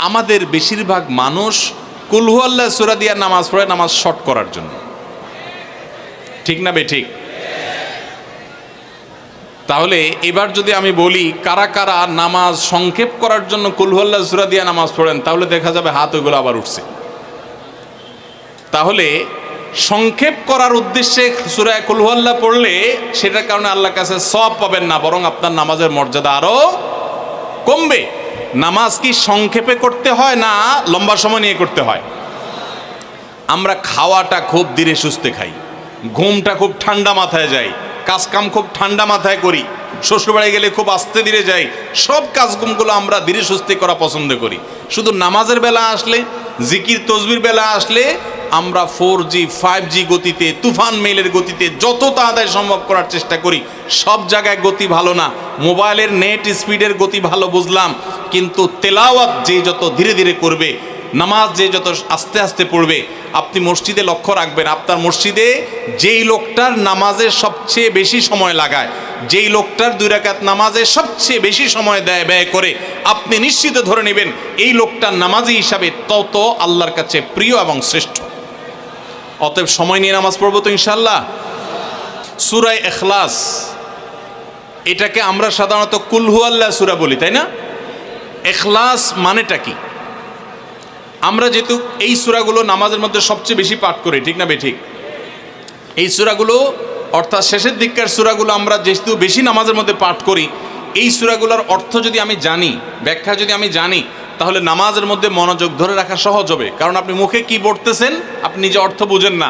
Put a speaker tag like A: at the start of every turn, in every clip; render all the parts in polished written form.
A: আমাদের বেশিরভাগ মানুষ কুল হু আল্লাহ সূরা দিয়ে নামাজ পড়ে নামাজ শর্ট করার জন্য, ঠিক না বেঠিক? তাহলে এবার যদি আমি বলি কারা কারা নামাজ সংক্ষেপ করার জন্য কুল হু আল্লাহ সূরা দিয়ে নামাজ পড়েন, তাহলে দেখা যাবে হাত ওইগুলো আবার উঠছে। তাহলে সংক্ষেপ করার উদ্দেশ্যে সূরা কুল হু আল্লাহ পড়লে সেটার কারণে আল্লাহর কাছে সওয়াব পাবেন না, বরং আপনার নামাজের মর্যাদা আরো কমবে। নামাজ কি সংক্ষেপে করতে হয় না লম্বা সময় নিয়ে করতে হয়? আমরা খাওয়াটা খুব ধীরে সুস্থে খাই, ঘুমটা খুব ঠান্ডা মাথায় যায়, কাজকাম খুব ঠান্ডা মাথায় করি, শ্বশুরবাড়ি গেলে খুব আস্তে ধীরে যাই, সব কাজগুলো আমরা ধীরে সুস্থে করা পছন্দ করি। শুধু নামাজের বেলা আসলে, জিকির তসবির বেলা আসলে আমরা 4G 5G গতিতে, তুফান মেইলের গতিতে যত তাড়াতাড়ি সম্ভব করার চেষ্টা করি। সব জায়গায় গতি ভালো না, মোবাইলের নেট স্পিডের গতি ভালো বুঝলাম, কিন্তু তেলাওয়াত যে যত ধীরে ধীরে করবে, নামাজ যে যত আস্তে আস্তে পড়বে। আপনি মসজিদে লক্ষ্য রাখবেন, আপনার মসজিদে যেই লোকটার নামাজের সবচেয়ে বেশি সময় লাগায়, যেই লোকটার 2 রাকাত নামাজে সবচেয়ে বেশি সময় ব্যয় করে, আপনি নিশ্চিত ধরে নেবেন এই লোকটার নামাজি হিসাবে তত আল্লাহর কাছে প্রিয় এবং শ্রেষ্ঠ। অতএব সময় নিয়ে নামাজ পড়বো তো ইনশাআল্লাহ। সূরা ইখলাস, এটাকে আমরা সাধারণত কুল হু আল্লাহ সূরা বলি, তাই না? ইখলাস মানেটা কি? আমরা যেহেতু এই সূরাগুলো নামাজের মধ্যে সবচেয়ে বেশি পাঠ করি, ঠিক না বেঠিক? এই সূরাগুলো অর্থাৎ শেষের দিককার সূরাগুলো আমরা যেহেতু বেশি নামাজের মধ্যে পাঠ করি, এই সূরাগুলোর অর্থ যদি আমি জানি, ব্যাখ্যা যদি আমি জানি, তাহলে নামাজের মধ্যে মনোযোগ ধরে রাখা সহজ হবে। কারণ আপনি মুখে কি পড়তেছেন আপনি নিজে অর্থ বুঝেন না,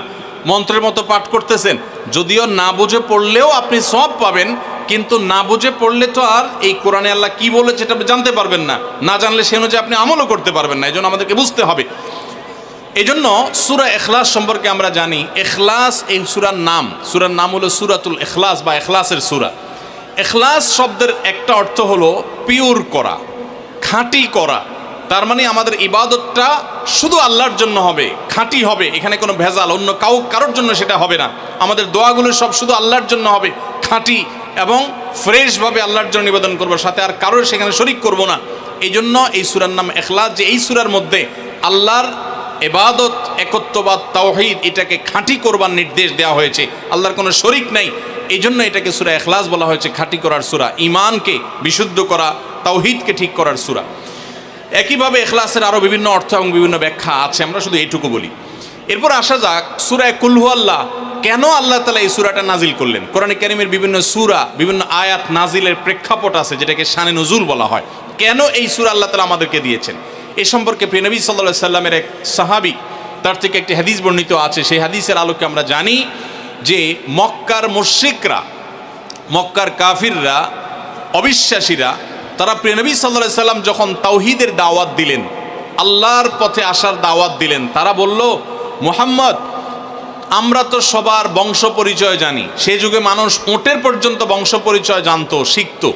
A: মন্ত্রের মতো পাঠ করতেছেন, যদিও না বুঝে পড়লেও আপনি সওয়াব পাবেন, কিন্তু না বুঝে পড়লে তো আর এই কোরআনে আল্লাহ কি বলেছে এটা জানতে পারবেন না, না জানলে সে অনুযায়ী আপনি আমলও করতে পারবেন না। এই জন্য আমাদেরকে বুঝতে হবে। এই জন্য সূরা ইখলাস সম্পর্কে আমরা জানি, ইখলাস এই সূরার নাম হলো সূরাতুল ইখলাস বা ইখলাসের সূরা। ইখলাস শব্দের একটা অর্থ হলো পিওর করা, খাঁটি করা। তার মানে আমাদের ইবাদতটা শুধু আল্লাহর জন্য হবে, খাঁটি হবে, এখানে কোনো ভেজাল অন্য কারোর জন্য সেটা হবে না। আমাদের দোয়াগুলো সব শুধু আল্লাহর জন্য হবে, খাঁটি এবং ফ্রেশভাবে আল্লাহর জন্য নিবেদন করবো, সাথে আর কারোর সেখানে শরিক করব না। এই জন্য এই সূরার নাম ইখলাস, যে এই সূরার মধ্যে আল্লাহর ইবাদত, একত্ববাদ, তাওহীদ এটাকে খাঁটি করবার নির্দেশ দেওয়া হয়েছে। আল্লাহর কোনো শরিক নাই, এই জন্য এটাকে সূরা ইখলাস বলা হয়েছে, খাঁটি করার সূরা, ঈমানকে বিশুদ্ধ করা, তাওহীদকে ঠিক করার সূরা। একইভাবে ইখলাসের আরও বিভিন্ন অর্থ এবং বিভিন্ন ব্যাখ্যা আছে, আমরা শুধু এইটুকু বলি। এরপর আসা যাক সূরা কুল হু আল্লাহ, কেন আল্লাহ তাআলা এই সূরাটা নাজিল করলেন? কোরআনে কারীমের বিভিন্ন সূরা, বিভিন্ন আয়াত নাজিলের প্রেক্ষাপট আছে, যেটাকে শানে নুজুল বলা হয়। কেন এই সূরা আল্লাহ তাআলা আমাদেরকে দিয়েছেন, এ সম্পর্কে প্রিয় নবী সাল্লাল্লাহু আলাইহি সাল্লামের এক সাহাবী, তার থেকে একটি হাদিস বর্ণিত আছে। সেই হাদিসের আলোকে আমরা জানি যে মক্কার মুশরিকরা, মক্কার কাফিররা, অবিশ্বাসীরা, তারা প্রিয় নবী সাল্লাল্লাহু আলাইহি সাল্লাম যখন তাওহীদের দাওয়াত দিলেন, আল্লাহর পথে আসার দাওয়াত দিলেন, তারা বলল, মুহাম্মদ, আমরা তো সবার বংশ পরিচয় জানি। সেই যুগে মানুষ উটের পর্যন্ত বংশ পরিচয় জানতো, শিখতো।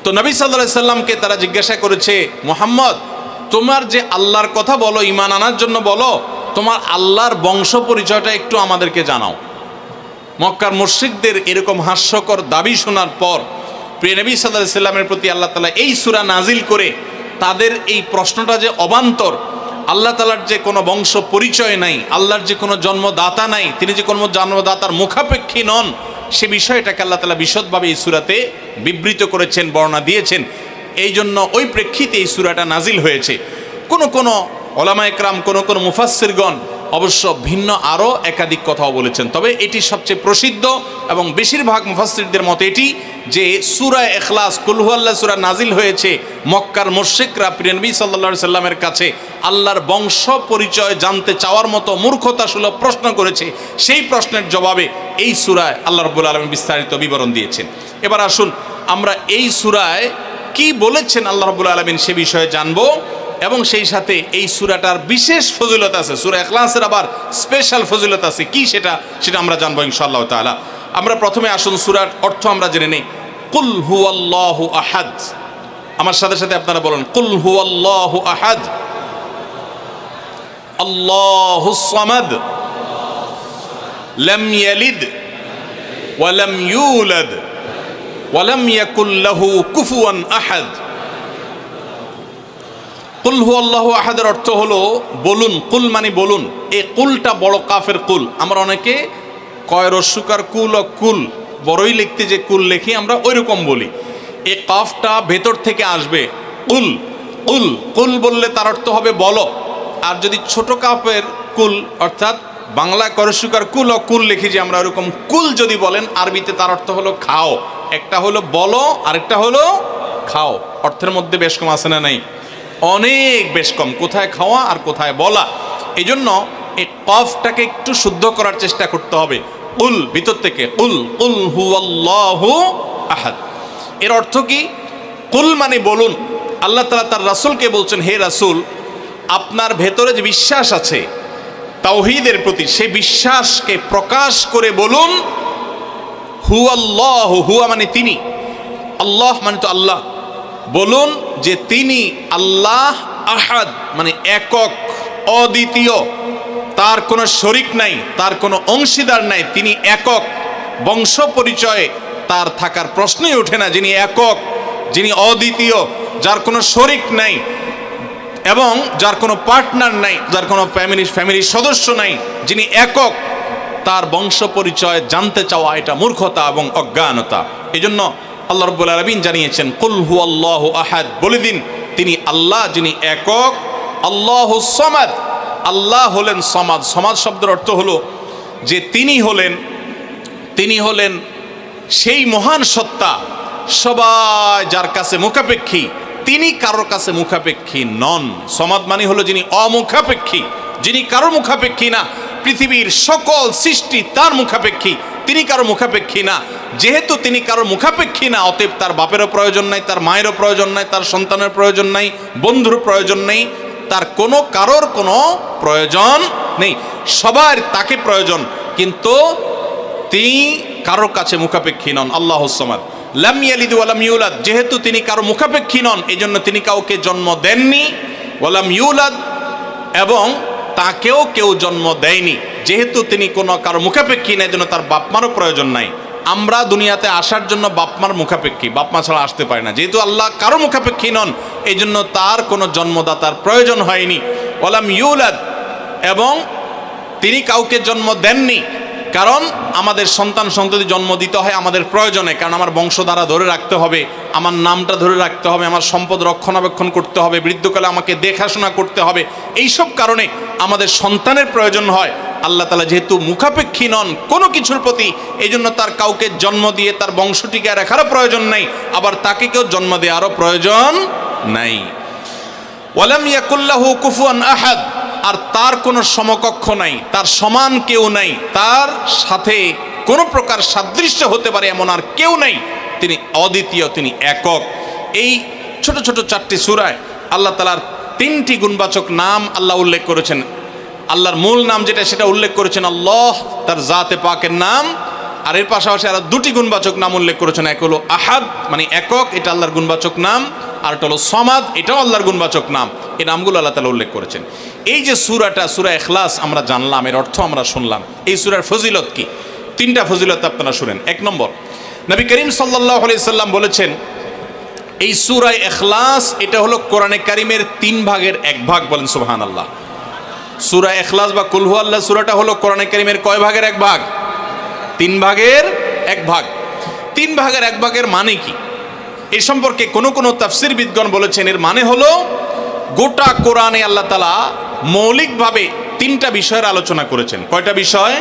A: তো নবী সাল্লাল্লাহু আলাইহি সাল্লামকে তারা জিজ্ঞাসা করেছে, মুহাম্মদ, তোমার যে আল্লাহর কথা বলো, ঈমান আনার জন্য বলো, তোমার আল্লাহর বংশ পরিচয়টা একটু আমাদেরকে জানাও। মক্কার মুশরিকদের এরকম হাস্যকর দাবি শোনার পর প্রিয় নবী সাল্লাল্লাহু আলাইহি সাল্লামের প্রতি আল্লাহ তাআলা এই সূরা নাজিল করে তাদের এই প্রশ্নটা যে অবান্তর, আল্লাহ তাআলার যে কোনো বংশ পরিচয় নাই, আল্লাহর যে কোনো জন্মদাতা নাই, তিনি যে কোনো জন্মদাতার মুখাপেক্ষী নন, সে বিষয়টাকে আল্লাহ তাআলা বিশদভাবে এই সূরাতে বিবৃত করেছেন, বর্ণনা দিয়েছেন। এই জন্য ওই প্রেক্ষিতে এই সূরাটা নাজিল হয়েছে। কোনো ওলামা একরাম, কোনো মুফাসসিরগণ অবশ্য ভিন্ন আরও একাধিক কথাও বলেছেন, তবে এটি সবচেয়ে প্রসিদ্ধ এবং বেশিরভাগ মুফাসসিরদের মতে এটি যে সূরা ইখলাস, কুল হু আল্লাহ সূরা নাজিল হয়েছে মক্কার মুশরিকরা প্রিয় নবী সাল্লাল্লাহু আলাইহি সাল্লামের কাছে আল্লাহর বংশ পরিচয় জানতে চাওয়ার মতো মূর্খতাসুলভ প্রশ্ন করেছে, সেই প্রশ্নের জবাবে এই সূরায় আল্লাহ রাব্বুল আলামিন বিস্তারিত বিবরণ দিয়েছেন। এবার আসুন আমরা এই সূরায় কি বলেছেন আল্লাহ রাব্বুল আলামিন সে বিষয়ে জানবো, এবং সেই সাথে এই সূরাটার বিশেষ ফজিলত আছে, সূরা ইখলাসের আবার স্পেশাল ফজিলত আছে, কি সেটা আমরা জানবো ইনশাআল্লাহ তাআলা। আমরা প্রথমে আসুন সূরার অর্থ আমরা জেনে নেই। কুল হুয়াল্লাহু আহাদ, আমার সাথে সাথে আপনারা বলুন, কুল হুয়াল্লাহু আহাদ, আল্লাহুস সামাদ, লাম ইয়ালিদ ওয়া লাম ইউলাদ ওয়া লাম ইয়াকুল লাহু কুফুয়ান আহাদ। কুল হুয়াল্লাহু আহাদের অর্থ হলো বলুন, কুল মানে বলুন। এই কুলটা বড় কাফের কুল। আমরা অনেকে কয় রস্যকার কুল ও কুল বড়ই লিখতে যে কুল লেখি আমরা ওই রকম বলি। এই কাফটা ভেতর থেকে আসবে, কুল কুল কুল বললে তার অর্থ হবে বলো। আর যদি ছোট কাফের কুল অর্থাৎ বাংলা করস্যকার কুল ও কুল লিখি যে আমরা ওরকম কুল যদি বলেন আরবিতে তার অর্থ হলো খাও। একটা হলো বলো আরেকটা হলো খাও। অর্থের মধ্যে বেশ কম আছে না নাই? অনেক বেশ কম। কোথায় খাওয়া আর কোথায় বলা। এই জন্য এই কফটাকে একটু শুদ্ধ করার চেষ্টা করতে হবে। কুল ভিতর থেকে কুল কুল হুয়াল্লাহু আহাদ। এর অর্থ কি? কুল মানে বলুন। আল্লাহ তাআলা তার রাসূলকে বলছেন, হে রাসূল, আপনার ভেতরে যে বিশ্বাস আছে তাওহীদের প্রতি, সেই বিশ্বাসকে প্রকাশ করে বলুন হুয়াল্লাহু, হুয়া মানে তিনি, আল্লাহ মানে তো আল্লাহ। বলুন যে তিনি আল্লাহ, আহাদ মানে একক, অদ্বিতীয়, তার কোনো শরিক নাই, তার কোনো অংশীদার নাই, তিনি একক। বংশ পরিচয়ে তার থাকার প্রশ্নই ওঠে না। যিনি একক, যিনি অদ্বিতীয়, যার কোনো শরিক নাই এবং যার কোনো পার্টনার নাই, যার কোনো ফ্যামিলির সদস্য নাই, যিনি একক, তার বংশ পরিচয় জানতে চাওয়া এটা মূর্খতা এবং অজ্ঞানতা। এই জন্য আল্লাহ রাব্বুল আলামিন জানিয়েছেন কুল হুয়াল্লাহু আহাদ, বলে দিন তিনি আল্লাহ যিনি একক, আল্লাহুস সামাদ, আল্লাহ হলেন সমাদ। সমাদ শব্দের অর্থ হলো যে তিনি হলেন সেই মহান সত্তা সবাই যার কাছে মুখাপেক্ষী, তিনি কারোর কাছে মুখাপেক্ষী নন। সমাদ মানে হলো যিনি অমুখাপেক্ষী, যিনি কারোর মুখাপেক্ষী না। পৃথিবীর সকল সৃষ্টি তার মুখাপেক্ষী, তিনি কারো মুখাপেক্ষী না। যেহেতু তিনি কারো মুখাপেক্ষী না, অতএব তার বাপেরও প্রয়োজন নাই, তার মায়েরও প্রয়োজন নাই, তার সন্তানের প্রয়োজন নাই, বন্ধুর প্রয়োজন নেই, তার কারোর কোনো প্রয়োজন নেই। সবার তাকে প্রয়োজন, কিন্তু তিনি কারোর কাছে মুখাপেক্ষী নন। আল্লাহুস সামাদ, লাম ইয়ালিদ ওয়া লাম ইউলাদ। যেহেতু তিনি কারো মুখাপেক্ষী নন, এই জন্য তিনি কাউকে জন্ম দেননি। ওয়া লাম ইউলাদ, এবং তাকেও কেউ জন্ম দেয়নি। যেহেতু তিনি কোনো কারো মুখাপেক্ষী নাই, জন্য তার বাপমারও প্রয়োজন নাই। আমরা দুনিয়াতে আসার জন্য বাপমার মুখাপেক্ষী, বাপমা ছাড়া আসতে পারে না। যেহেতু আল্লাহ কারো মুখাপেক্ষী নন, এই জন্য তার কোনো জন্মদাতার প্রয়োজন হয়নি। ওয়া লাম ইউলাদ, এবং তিনি কাউকে জন্ম দেননি। কারণ আমাদের সন্তান সন্ততি জন্ম দিতে হয় আমাদের প্রয়োজনে, কারণ আমার বংশধারা ধরে রাখতে হবে, আমার নামটা ধরে রাখতে হবে, আমার সম্পদ রক্ষণাবেক্ষণ করতে হবে, বৃদ্ধকালে আমাকে দেখাশোনা করতে হবে। এইসব কারণে আমাদের সন্তানের প্রয়োজন হয়। আল্লাহ তাআলা যেহেতু মুখাপেক্ষী নন কোনো কিছুর প্রতি, এই জন্য তার কাউকে জন্ম দিয়ে তার বংশটিকে রাখারও প্রয়োজন নাই, আবার তাকে কেউ জন্ম দেওয়ারও প্রয়োজন নাই। ওয়ালাম ইয়াকুল্লাহু কুফুয়ান আহাদ, আর তার কোনো সমকক্ষ নাই, তার সমান কেউ নাই, তার সাথে কোনো প্রকার সাদৃশ্য হতে পারে এমন আর কেউ নাই। তিনি অদ্বিতীয়, তিনি একক। এই ছোট ছোট 4টি সূরায় আল্লাহ তাআলার 3টি গুণবাচক নাম আল্লাহ উল্লেখ করেছেন। আল্লাহর মূল নাম যেটা সেটা উল্লেখ করেছেন আল্লাহ, তার জাতে পাকের নাম। আর এর পাশাপাশি আরো 2টি গুণবাচক নাম উল্লেখ করেছেন। এক হলো আহাদ মানে একক, এটা আল্লাহর গুণবাচক নাম। আর এটা হলো সমাদ, এটাও আল্লাহর গুণবাচক নাম। এই নামগুলো আল্লাহ তাআলা উল্লেখ করেছেন। এই যে সূরাটা, সূরা ইখলাস আমরা জানলাম, এর অর্থ আমরা শুনলাম। এই সূরার ফজিলত কি? 3টা ফজিলত আপনারা শুনেন। 1 নম্বর, নবী করিম সাল্লাল্লাহু আলাইহি সাল্লাম বলেছেন এই সূরা ইখলাস এটা হলো কোরআনে কারীমের 3 ভাগের 1 ভাগ। বলেন সুবহানাল্লাহ। সূরা ইখলাস বা কুল হুয়াল্লাহ সূরাটা হলো কোরআনে কারীমের কয় ভাগের 1 ভাগ? 3 ভাগের 1 ভাগ। 3 ভাগের 1 ভাগের মানে কি? এই সম্পর্কে কোন তাফসীরবিদগণ বলেছেন এর মানে হলো গোটা কোরআনে আল্লাহ তাআলা মৌলিকভাবে 3টা বিষয়ের আলোচনা করেছেন। কয়টা বিষয়?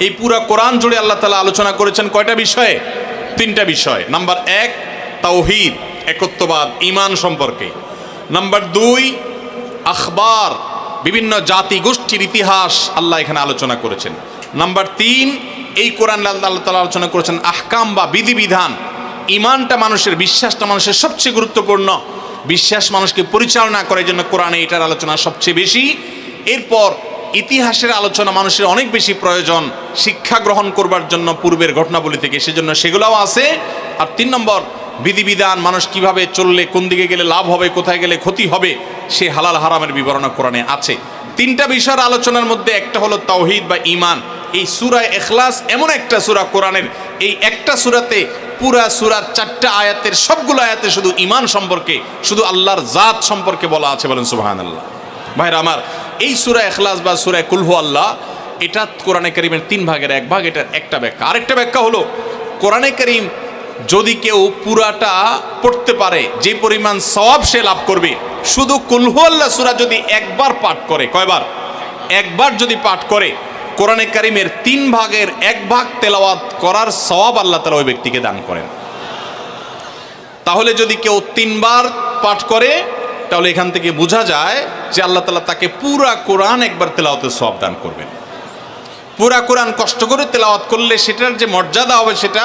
A: এই পুরো কোরআন জুড়ে আল্লাহ তাআলা আলোচনা করেছেন কয়টা বিষয়ে? 3টা বিষয়। নাম্বার 1 তাওহীদ, একত্ববাদ, ঈমান সম্পর্কে। নাম্বার 2 আখবার, বিভিন্ন জাতি গোষ্ঠীর ইতিহাস আল্লাহ এখানে আলোচনা করেছেন। নাম্বার 3 এই কোরআন আল্লাহ তাআলা আলোচনা করেছেন আহকাম বা বিধিবিধান। ঈমানটা মানুষের, বিশ্বাসটা মানুষের সবচেয়ে গুরুত্বপূর্ণ। বিশ্বাস মানুষকে পরিচালনা করে, জন্য কোরআনে এটার আলোচনা সবচেয়ে বেশি। এরপর ইতিহাসের আলোচনা মানুষের অনেক বেশি প্রয়োজন শিক্ষা গ্রহণ করবার জন্য পূর্বের ঘটনাবলী থেকে, সেজন্য সেগুলোও আছে। আর 3 নম্বর বিধিবিধান, মানুষ কিভাবে চললে কোন দিকে গেলে লাভ হবে, কোথায় গেলে ক্ষতি হবে, সে হালাল হারামের বিবরণ কোরআনে আছে। 3টা বিষয়ের আলোচনার মধ্যে একটা হলো তাওহীদ বা ঈমান। এই সূরা ইখলাস এমন একটা সূরা কোরআনের, এই একটা সূরাতে পুরা সূরার 4টা আয়াতের সবগুলো আয়াতে শুধু ঈমান সম্পর্কে, শুধু আল্লাহর জাত সম্পর্কে বলা আছে, বলেন সুবহানাল্লাহ। ভাইরা আমার, এই সূরা ইখলাস বা সূরা কুল হু আল্লাহ, এটা কোরআনে কারীমের 3 ভাগের 1 ভাগ। এটার একটা ব্যাখ্যা। আরেকটা ব্যাখ্যা হলো, কোরআনে কারীম যদি কেউ পুরাটা পড়তে পারে, যে পরিমাণ সওয়াব সে লাভ করবে। শুধু কুল হু আল্লাহ সূরা যদি একবার পাঠ করে, কয়বার? একবার যদি পাঠ করে, কোরআনে কারীমের 3 ভাগের 1 ভাগ তেলাওয়াত করার সওয়াব আল্লাহ তাআলা ওই ব্যক্তিকে দান করেন। তাহলে যদি কেউ 3 বার পাঠ করে, তাহলে এখান থেকে বোঝা যায় যে আল্লাহ তাআলা তাকে পুরা কোরআন একবার তেলাওয়াতের সওয়াব দান করবেন। পুরা কোরআন কষ্ট করে তেলাওয়াত করলে সেটার যে মর্যাদা হবে সেটা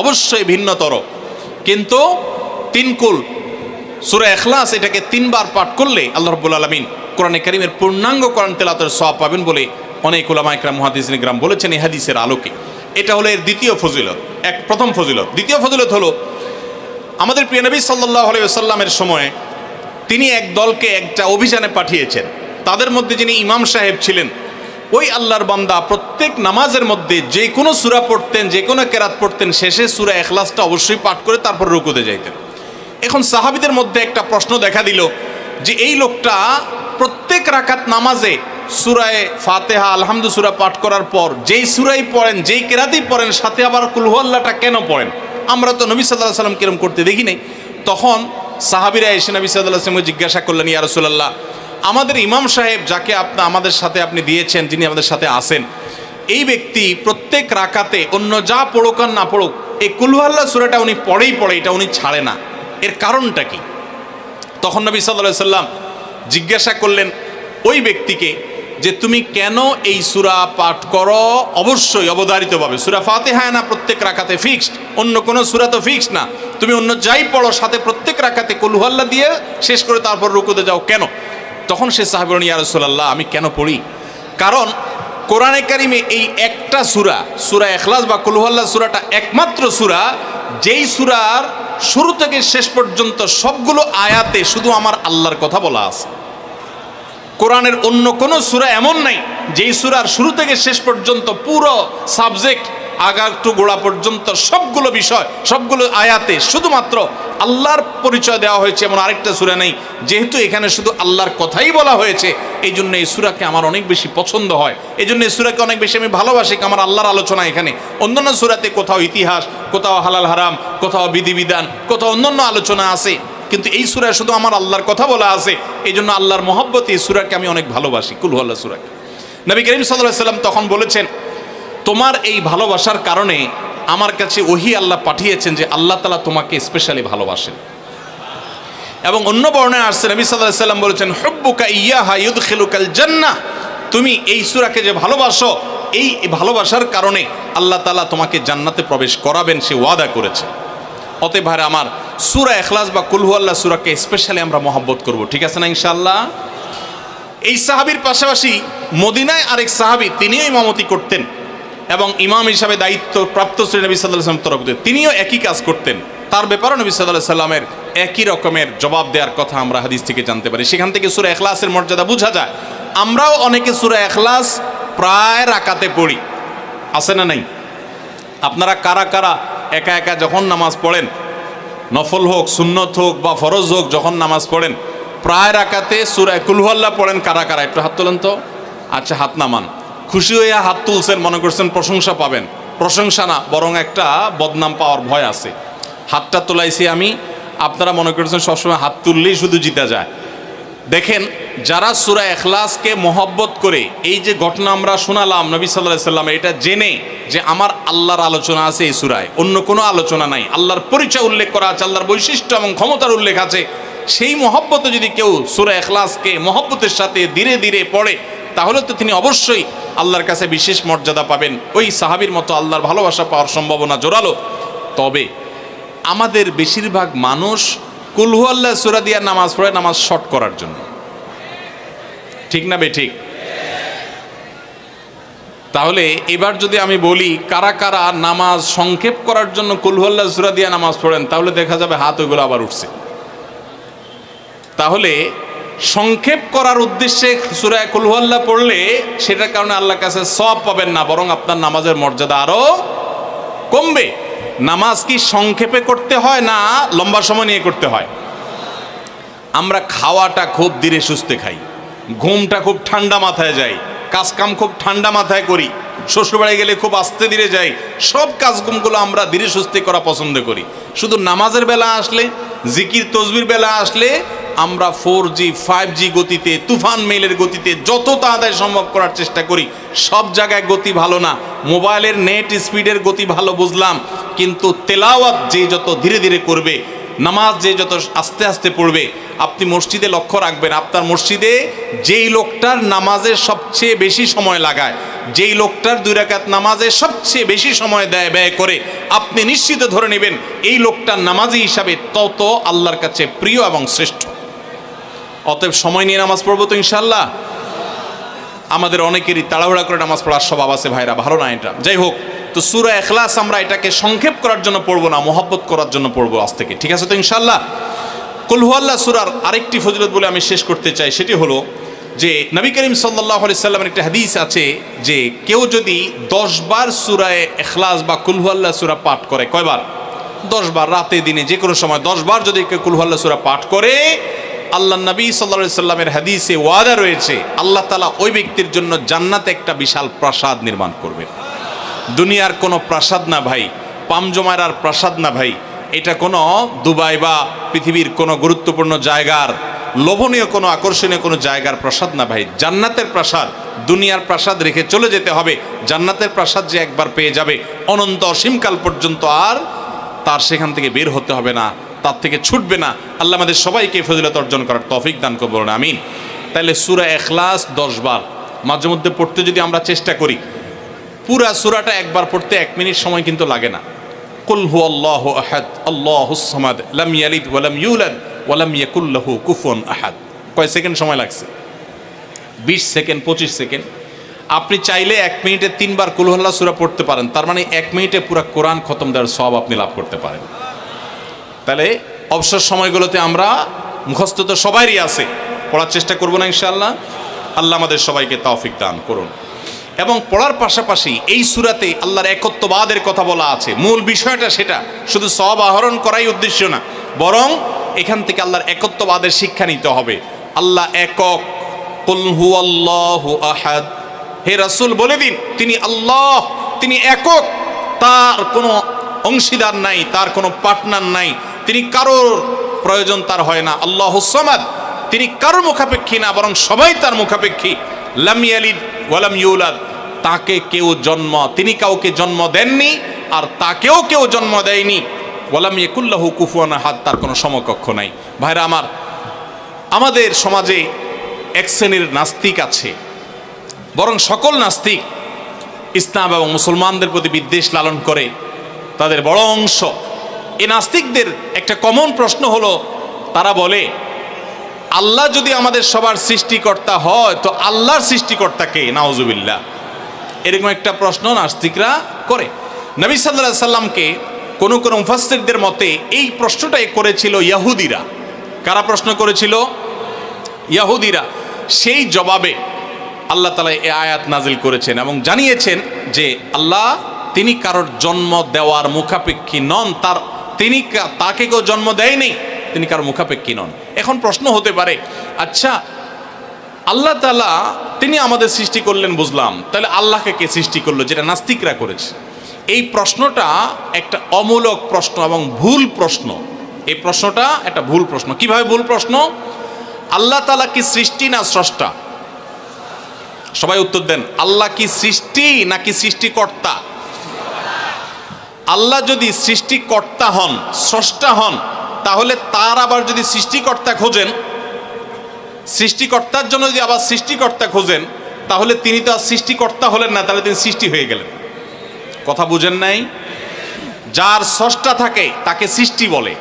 A: অবশ্যই ভিন্নতর। কিন্তু 3 কুল সূরা ইখলাস এটাকে 3 বার পাঠ করলে আল্লাহ রাব্বুল আলামিন কোরআনে কারীমের পূর্ণাঙ্গ কোরআন তেলাওয়াতের সওয়াব পাবেন বলে অনেক উলামা ইকরাম, মুহাদ্দিসিন ইকরাম বলেছেন এই হাদিসের আলোকে। এটা হলো এর দ্বিতীয় ফজিলত, প্রথম ফজিলত। দ্বিতীয় ফজিলত হলো, আমাদের প্রিয় নবী সাল্লাল্লাহু আলাইহি ওয়াসাল্লামের সময় তিনি এক দলকে একটা অভিযানে পাঠিয়েছেন। তাদের মধ্যে যিনি ইমাম সাহেব ছিলেন, ওই আল্লাহর বান্দা প্রত্যেক নামাজের মধ্যে যে কোনো সূরা পড়তেন, যে কোনো কেরাত পড়তেন, শেষে সূরা ইখলাসটা অবশ্যই পাঠ করে তারপর রুকুতে যাইতেন। এখন সাহাবীদের মধ্যে একটা প্রশ্ন দেখা দিল যে এই লোকটা প্রত্যেক রাকাত নামাজে সূরায়ে ফাতিহা, আলহামদু সূরা পাঠ করার পর যেই সূরাই পড়েন, যেই কেরাতই পড়েন, সাথে আবার কুল হু আল্লাহটা কেন পড়েন? আমরা তো নবী সাল্লাল্লাহু আলাইহি ওয়াসাল্লাম কিরম করতে দেখি নাই। তখন সাহাবীরা এসে নবী সাল্লাল্লাহু আলাইহি ওয়াসাল্লামকে জিজ্ঞাসা করলেন, ইয়া রাসূলুল্লাহ, আমাদের ইমাম সাহেব যাকে আমাদের সাথে আপনি দিয়েছেন, যিনি আমাদের সাথে আসেন, এই ব্যক্তি প্রত্যেক রাকাতে অন্য যা পড়ুক আর না পড়ুক, এই কুল হু আল্লাহ সূরাটা উনি পড়েই পড়ে, এটা উনি ছাড়ে না। এর কারণটা কি? তখন নবী সাল্লাল্লাহু আলাইহি ওয়াসাল্লাম জিজ্ঞাসা করলেন ওই ব্যক্তিকে যে তুমি কেন এই সূরা পাঠ করো? অবশ্যই অবধারিতভাবে সূরা ফাতিহা না প্রত্যেক রাকাতে ফিক্সড, অন্য কোনো সূরা তো ফিক্সড না। তুমি অন্য যাই পড়ো, সাথে প্রত্যেক রাকাতে কুল হু আল্লাহ দিয়ে শেষ করে তারপর রুকুতে যাও কেন? তখন সে সাহাবী বলেন, ইয়া রাসূলুল্লাহ, আমি কেন পড়ি? কারণ কোরআনে কারীমে এই একটা সূরা, সূরা ইখলাস বা কুল হু আল্লাহ সূরাটা একমাত্র সূরা, যেই সূরার শুরু থেকে শেষ পর্যন্ত সবগুলো আয়াতে শুধু আমার আল্লাহর কথা বলা আছে। কোরআনের অন্য কোনো সূরা এমন নাই যেই সূরার শুরু থেকে শেষ পর্যন্ত পুরো সাবজেক্ট আগা টু গোড়া পর্যন্ত সবগুলো বিষয়, সবগুলো আয়াতে শুধুমাত্র আল্লাহর পরিচয় দেওয়া হয়েছে, এমন আরেকটা সূরা নেই। যেহেতু এখানে শুধু আল্লাহর কথাই বলা হয়েছে, এই জন্য এই সূরাকে আমার অনেক বেশি পছন্দ হয়, এই জন্য এই সূরাকে অনেক বেশি আমি ভালোবাসি। আমার আল্লাহর আলোচনা এখানে। অন্যান্য সূরাতে কোথাও ইতিহাস, কোথাও হালাল হারাম, কোথাও বিধিবিধান, কোথাও অন্যান্য আলোচনা আছে, কিন্তু এই সূরায় শুধু আমার আল্লাহর কথা বলা আছে। এই জন্য আল্লাহর মহব্বতে এই সূরাকে আমি অনেক ভালোবাসি, কুল হু আল্লাহ সূরাকে। নবী করিম সাল্লাল্লাহু আলাইহি ওয়াসাল্লাম তখন বলেছেন, তোমার এই ভালোবাসার কারণে আমার কাছে ওহী আল্লাহ পাঠিয়েছেন যে আল্লাহ তাআলা তোমাকে স্পেশালি ভালোবাসেন। এবং অন্য বর্ণনায় আসছে নবী সাল্লাল্লাহু আলাইহি ওয়াসাল্লাম বলেছেন, হুব্বুকা ইয়াহা ইউদখিলুকাল জান্নাহ, তুমি এই সূরাকে যে ভালোবাসো, এই ভালোবাসার কারণে আল্লাহ তাআলা তোমাকে জান্নাতে প্রবেশ করাবেন, সে ওয়াদা করেছে। অতএব ভাইরা আমার, সূরা ইখলাস বা কুল হু আল্লাহ সূরাকে স্পেশালি আমরা মহব্বত করব, ঠিক আছে না ইনশাআল্লাহ? এই সাহাবীর পাশাপাশি মদিনায় আরেক সাহাবী, তিনিও ইমামতি করতেন এবং ইমাম হিসাবে দায়িত্ব প্রাপ্ত ছিলেন নবী সাল্লাল্লাহু আলাইহি ওয়াসাল্লাম তরফ থেকে। তিনিও একই কাজ করতেন। তার ব্যাপারেও নবী সাল্লাল্লাহু আলাইহি ওয়াসাল্লামের একই রকমের জবাব দেওয়ার কথা আমরা হাদিস থেকে জানতে পারি। সেখান থেকে সূরা ইখলাসের মর্যাদা বোঝা যায়। আমরাও অনেকে সূরা ইখলাস প্রায় রাকাতে পড়ি, আছে না নাই? আপনারা কারা কারা একা একা যখন নামাজ পড়েন, নফল হোক, সুন্নত হোক বা ফরজ হোক, যখন নামাজ পড়েন প্রায় রাকাতে সূরা কুল হু আল্লাহ পড়েন? কারা কারা একটু হাত তোলেন তো। আচ্ছা, হাত নামান। খুশি হয়ে হাত তুলছেন, মনে করছেন প্রশংসা পাবেন। প্রশংসা না, বরং একটা বদনাম পাওয়ার ভয় আছে। হাতটা তোলাইছি আমি, আপনারা মনে করছেন সবসময় হাত তুললেই শুধু জিতা যায়। দেখেন, যারা সূরা ইখলাসকে মহব্বত করে, এই যে ঘটনা আমরা শোনালাম নবী সাল্লাল্লাহু আলাইহি ওয়াসাল্লাম, এটা জেনে যে আমার আল্লাহর আলোচনা আছে এই সূরায়, অন্য কোনো আলোচনা নাই, আল্লাহর পরিচয় উল্লেখ করা আছে, আল্লাহর বৈশিষ্ট্য এবং ক্ষমতার উল্লেখ আছে, সেই মহব্বতে যদি কেউ সূরা ইখলাসকে মহব্বতের সাথে ধীরে ধীরে পড়ে, তাহলে তো তিনি অবশ্যই আল্লাহর কাছে বিশেষ মর্যাদা পাবেন। ওই সাহাবীর মতো আল্লাহর ভালোবাসা পাওয়ার সম্ভাবনা জোরালো। তবে আমাদের বেশিরভাগ মানুষ কুল হু আল্লাহ সূরা দিয়ে নামাজ পড়ে নামাজ শর্ট করার জন্য, ঠিক না বেঠিক? তাহলে এবার যদি আমি বলি কারা কারা নামাজ সংক্ষেপ করার জন্য কুল হু আল্লাহ সূরা দিয়ে নামাজ পড়েন, তাহলে দেখা যাবে হাত ওইগুলো আবার উঠছে। তাহলে সংক্ষেপ করার উদ্দেশ্যে সূরা কুল হু আল্লাহ পড়লে সেটার কারণে আল্লাহর কাছে সওয়াব পাবেন না, বরং আপনার নামাজের মর্যাদা আরো কমবে। নামাজ কি সংক্ষেপে করতে হয় না লম্বা সময় নিয়ে করতে হয়? আমরা খাওয়াটা খুব ধীরে সুস্থে খাই, ঘুমটা খুব ঠান্ডা মাথায় যায়, কাজকাম খুব ঠান্ডা মাথায় করি, শ্বশুরবাড়ি গেলে খুব আস্তে ধীরে যাই, সব কাজগুলো আমরা ধীরে সুস্থে করা পছন্দ করি। শুধু নামাজের বেলা আসলে, জিকির তসবির বেলা আসলে আমরা 4G 5G গতিতে, তুফান মেলের গতিতে যত তাড়াতাড়ি সম্ভব করার চেষ্টা করি। সব জায়গায় গতি ভালো না, মোবাইলের নেট স্পিডের গতি ভালো বুঝলাম, কিন্তু তেলাওয়াত যে যত ধীরে ধীরে করবে, নামাজ যে যত আস্তে আস্তে পড়বে, আপনি মসজিদে লক্ষ্য রাখবেন, আপনার মসজিদে যেই লোকটার নামাজের সবচেয়ে বেশি সময় লাগায়, যেই লোকটার 2 রাকাত নামাজে সবচেয়ে বেশি সময় ব্যয় করে, আপনি নিশ্চিত ধরে নেবেন এই লোকটার নামাজি হিসাবে তত আল্লাহর কাছে প্রিয় এবং শ্রেষ্ঠ। অতএব সময় নিয়ে নামাজ পড়বো তো ইনশাল্লাহ। আমাদের অনেকেরই তাড়াহুড়া করে নামাজ পড়ার স্বভাব আছে ভাইরা, ভালো না এটা। যাই হোক, তো সূরা ইখলাস আমরা এটাকে সংক্ষেপ করার জন্য পড়বো না, মহব্বত করার জন্য পড়বো আজ থেকে, ঠিক আছে তো ইনশাল্লাহ। কুল হুয়াল্লাহ সূরার আরেকটি ফজিলত বলে আমি শেষ করতে চাই, সেটি হলো যে নবী করিম সাল্লাল্লাহু আলাইহি সাল্লামের একটা হাদিস আছে যে কেউ যদি 10 বার সূরা ইখলাস বা কুল হুয়াল্লাহ সূরা পাঠ করে, কয়বার? 10 বার, রাতে দিনে যে কোনো সময় 10 বার যদি কেউ কুল হুয়াল্লাহ সূরা পাঠ করে, আল্লাহ নবী সাল্লাল্লাহু আলাইহি সাল্লামের হাদিসে ওয়াদা রয়েছে আল্লাহ তাআলা ওই ব্যক্তির জন্য জান্নাতে একটা বিশাল প্রাসাদ নির্মাণ করবেন। দুনিয়ার কোনো প্রাসাদ না ভাই, পামজমারার প্রাসাদ না ভাই, এটা কোনো দুবাই বা পৃথিবীর কোনো গুরুত্বপূর্ণ জায়গার লোভনীয় কোনো আকর্ষণীয় কোনো জায়গার প্রাসাদ না ভাই, জান্নাতের প্রাসাদ। দুনিয়ার প্রাসাদ রেখে চলে যেতে হবে, জান্নাতের প্রাসাদ যে একবার পেয়ে যাবে অনন্ত অসীমকাল পর্যন্ত আর তার সেখান থেকে বের হতে হবে না, তার থেকে ছুটবে না। আল্লাহ আমাদের সবাইকে ফজিলত অর্জন করার তৌফিক দান করুন, বলুন আমিন। তাহলে সূরা ইখলাস 10 বার মাঝে মধ্যে পড়তে যদি আমরা চেষ্টা করি, পুরা সূরাটা একবার পড়তে 1 মিনিট সময় কিন্তু লাগে না। কুল হুয়াল্লাহু আহাদ আল্লাহুস সামাদ লাম ইয়ালিদ ওয়া লাম ইউলাদ ওয়া লাম ইয়াকুল লাহু কুফুয়ান আহাদ। কয় সেকেন্ড সময় লাগছে? 20 সেকেন্ড, 25 সেকেন্ড। আপনি চাইলে 1 মিনিটে 3 বার কুল হুয়াল্লাহ সূরা পড়তে পারেন, তার মানে 1 মিনিটে পুরো কোরআন খতম দেওয়ার সওয়াব আপনি লাভ করতে পারেন। তাহলে অবসর সময়গুলোতে আমরা মুখস্থ তো সবারই আছে, পড়ার চেষ্টা করবো না ইনশাআল্লাহ। আল্লাহ আমাদের সবাইকে তৌফিক দান করুন। এবং পড়ার পাশাপাশি এই সূরাতে আল্লাহর একত্ববাদের কথা বলা আছে, মূল বিষয়টা সেটা, শুধু সওয়াব আহরণ করাই উদ্দেশ্য না, বরং এখান থেকে আল্লাহর একত্ববাদের শিক্ষা নিতে হবে। আল্লাহ একক, কুল হুয়াল্লাহু আহাদ, হে রাসূল বলে দিন তিনি আল্লাহ, তিনি একক, তার কোনো অংশীদার নাই, তার কোনো পার্টনার নাই, তিনি কারোর প্রয়োজন তার হয় না। আল্লাহুস সামাদ, তিনি কারোর মুখাপেক্ষী না, বরং সবাই তার মুখাপেক্ষী। লাম ইয়ালিদ ওয়া লাম ইউলাদ, তাকে কেউ তিনি কাউকে জন্ম দেননি আর তাকেও কেউ জন্ম দেয়নি। ওয়া লাম ইয়াকুল লাহু কুফুয়ান আহাদ, তার কোনো সমকক্ষ নাই। ভাইরা আমার, আমাদের সমাজে এক শ্রেণীর নাস্তিক আছে, বরং সকল নাস্তিক ইসলাম এবং মুসলমানদের প্রতি বিদ্বেষ লালন করে, তাদের বড় অংশ। এই নাস্তিকদের একটা কমন প্রশ্ন হলো, তারা বলে আল্লাহ যদি আমাদের সবার সৃষ্টিকর্তা হয় তো আল্লাহর সৃষ্টিকর্তা কে? নাউজুবিল্লাহ। এরকম একটা প্রশ্ন নাস্তিকরা করে। নবী সাল্লাল্লাহু আলাইহি সাল্লামকে কোনো কোনো মুফাসসিরদের মতে এই প্রশ্নটাই করেছিল ইহুদিরা। কারা প্রশ্ন করেছিল? ইহুদিরা। সেই জবাবে আল্লাহ তাআলা এই আয়াত নাজিল করেছেন এবং জানিয়েছেন যে আল্লাহ তিনি কারোর জন্ম দেওয়ার মুখাপেক্ষী নন, তাকে কেউ জন্ম দেয়নি, তিনি কারোর মুখাপেক্ষী নন। এখন প্রশ্ন হতে পারে, আচ্ছা আল্লাহ তাআলা তিনি আমাদের সৃষ্টি করলেন বুঝলাম, তাহলে আল্লাহকে কে সৃষ্টি করলো, যেটা নাস্তিকরা করেছে? এই প্রশ্নটা একটা অমূলক প্রশ্ন এবং ভুল প্রশ্ন। এই প্রশ্নটা একটা ভুল প্রশ্ন। কিভাবে ভুল প্রশ্ন? আল্লাহ তাআলা কি সৃষ্টি না স্রষ্টা? সবাই উত্তর দেন। আল্লাহ কি সৃষ্টি নাকি সৃষ্টিকর্তা? আল্লাহ যদি সৃষ্টিকর্তা হন, স্রষ্টা হন, তাহলে তার আবার যদি সৃষ্টিকর্তা খোঁজেন, সৃষ্টিকর্তার জন্য যদি আবার সৃষ্টিকর্তা খোঁজেন, তাহলে তিনি তো আর সৃষ্টিকর্তা হলেন না, তাহলে তিনি সৃষ্টি হয়ে গেলেন। কথা বুঝেন নাই? যার স্রষ্টা থাকে তাকে সৃষ্টি বলে।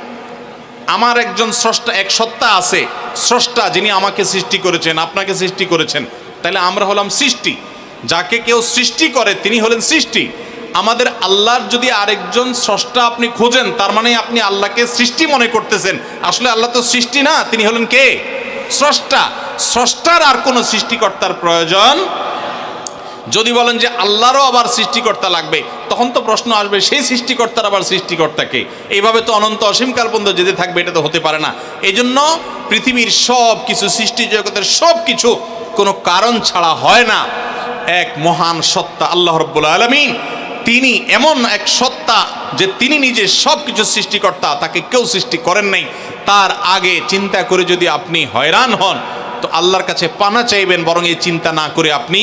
A: আমার একজন স্রষ্টা, এক সত্তা আছে, স্রষ্টা, যিনি আমাকে সৃষ্টি করেছেন, আপনাকে সৃষ্টি করেছেন, তাহলে আমরা হলাম সৃষ্টি। যাকে কেউ সৃষ্টি করে তিনি হলেন সৃষ্টি। আমাদের আল্লাহর যদি আরেকজন স্রষ্টা আপনি খোঁজেন, তার মানে আপনি আল্লাহকে সৃষ্টি মনে করতেছেন। আসলে আল্লাহ তো সৃষ্টি না, তিনি হলেন কে? স্রষ্টা। স্রষ্টার আর কোনো সৃষ্টিকর্তার প্রয়োজন। যদি বলেন যে আল্লাহরও আবার সৃষ্টিকর্তা লাগবে, তখন তো প্রশ্ন আসবে সেই সৃষ্টিকর্তার আবার সৃষ্টিকর্তাকে। এইভাবে তো অনন্ত অসীমকাল পর্যন্ত যেতে থাকবে, এটা তো হতে পারে না। এই জন্য পৃথিবীর সব কিছু, সৃষ্টি জগতের সব কিছু কোনো কারণ ছাড়া হয় না। এক মহান সত্তা আল্লাহ রাব্বুল আলামিন, তিনি এমন এক সত্তা যে তিনি নিজে সব কিছু সৃষ্টিকর্তা, তাকে কেউ সৃষ্টি করেন নাই। তার আগে চিন্তা করে যদি আপনি হয়রান হন তো আল্লাহর কাছে পানা চাইবেন, বরং এই চিন্তা না করে আপনি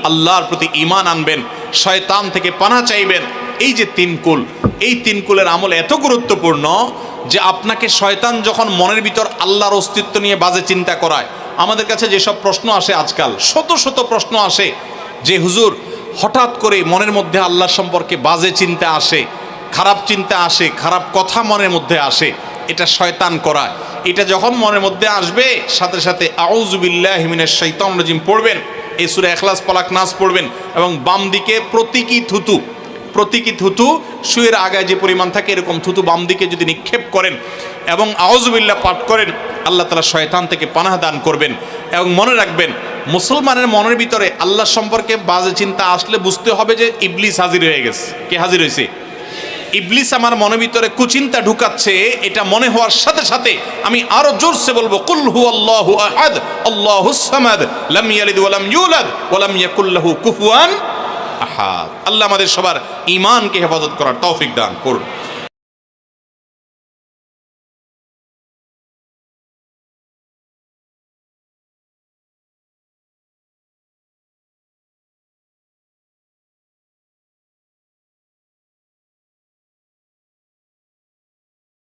A: আল্লাহর প্রতি ঈমান আনবেন, শয়তান থেকে পানা চাইবেন। এই যে তিন কুল, এই তিন কুলের আমল এত গুরুত্বপূর্ণ যে আপনাকে শয়তান যখন মনের ভিতর আল্লাহর অস্তিত্ব নিয়ে বাজে চিন্তা করায়, আমাদের কাছে যেসব প্রশ্ন আসে আজকাল, শত শত প্রশ্ন আসে যে হুজুর হঠাৎ করে মনের মধ্যে আল্লাহ সম্পর্কে বাজে চিন্তা আসে, খারাপ চিন্তা আসে, খারাপ কথা মনের মধ্যে আসে, এটা শয়তান করায়। এটা যখন মনের মধ্যে আসবে, সাথে সাথে আউযু বিল্লাহি মিনাশ শাইতানির রাজিম পড়বেন, এই সূরা ইখলাস ফালাক নাস পড়বেন, এবং বাম দিকে প্রতীকী থুতু শুয়ের আগায় যে পরিমাণ থাকে এরকম থুতু বাম দিকে যদি নিক্ষেপ করেন এবং আউযু বিল্লাহ পাঠ করেন, আল্লাহ তাআলা শয়তান থেকে পানাহ দান করবেন। এবং মনে রাখবেন, মুসলমানের মনের ভিতরে আল্লাহ সম্পর্কে বাজে চিন্তা আসলে বুঝতে হবে যে ইবলিস হাজির হয়ে গেছে। কে হাজির হয়েছে? ইবলিস আমার মনের ভিতরে কুচিন্তা ঢুকাচ্ছে। এটা মনে হওয়ার সাথে সাথে আমি আরো জোরসে বলবো, কুল হুয়াল্লাহু আহাদ আল্লাহুস সামাদ লাম ইয়ালিদ ওয়া লাম ইউলাদ ওয়া লাম ইয়াকুল লাহু কুফুয়ান আহাদ। আল্লাহ আমাদের সবার ঈমানকে হেফাজত করার তৌফিক দান করুন।